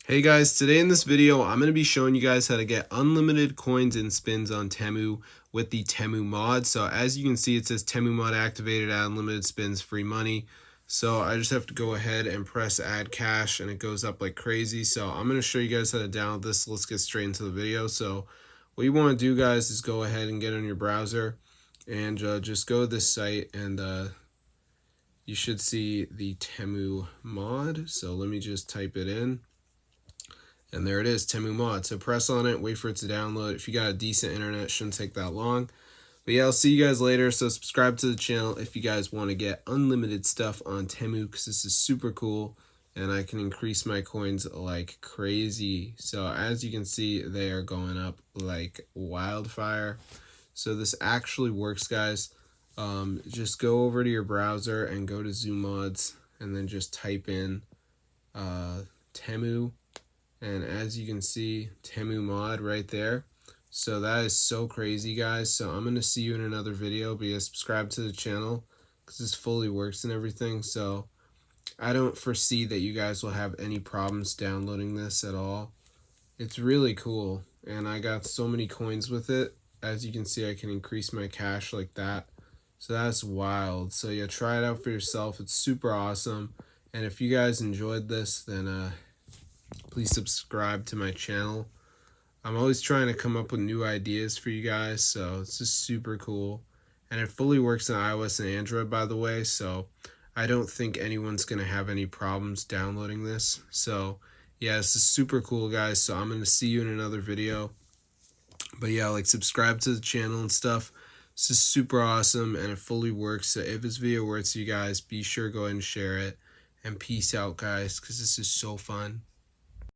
Hey guys, today in this video, I'm going to be showing you guys how to get unlimited coins and spins on TEMU with the TEMU mod. So as you can see, it says TEMU mod activated, add unlimited spins, free money. So I just have to go ahead and press add cash and it goes up like crazy. So I'm going to show you guys how to download this. Let's get straight into the video. So what you want to do guys is go ahead and get on your browser and just go to this site and you should see the TEMU mod. So let me just type it in. And there it is, TEMU mod. So press on it, wait for it to download. If you got a decent internet, it shouldn't take that long. But yeah, I'll see you guys later. So subscribe to the channel if you guys want to get unlimited stuff on TEMU, because this is super cool and I can increase my coins like crazy. So as you can see, they are going up like wildfire. So this actually works, guys. Just go over to your browser and go to Zoom Mods and then just type in TEMU. And as you can see, TEMU mod right there. So that is so crazy, guys. So I'm going to see you in another video. But yeah, subscribe to the channel because this fully works and everything. So I don't foresee that you guys will have any problems downloading this at all. It's really cool. And I got so many coins with it. As you can see, I can increase my cash like that. So that's wild. So yeah, try it out for yourself. It's super awesome. And if you guys enjoyed this, then please subscribe to my channel. I'm always trying to come up with new ideas for you guys, so it's just super cool. And it fully works on iOS and Android, by the way, so I don't think anyone's going to have any problems downloading this. So yeah, this is super cool, guys. So I'm going to see you in another video. But yeah, like subscribe to the channel and stuff. This is super awesome and it fully works. So if this video works for you guys, be sure to go ahead and share it. And peace out, guys, because this is so fun.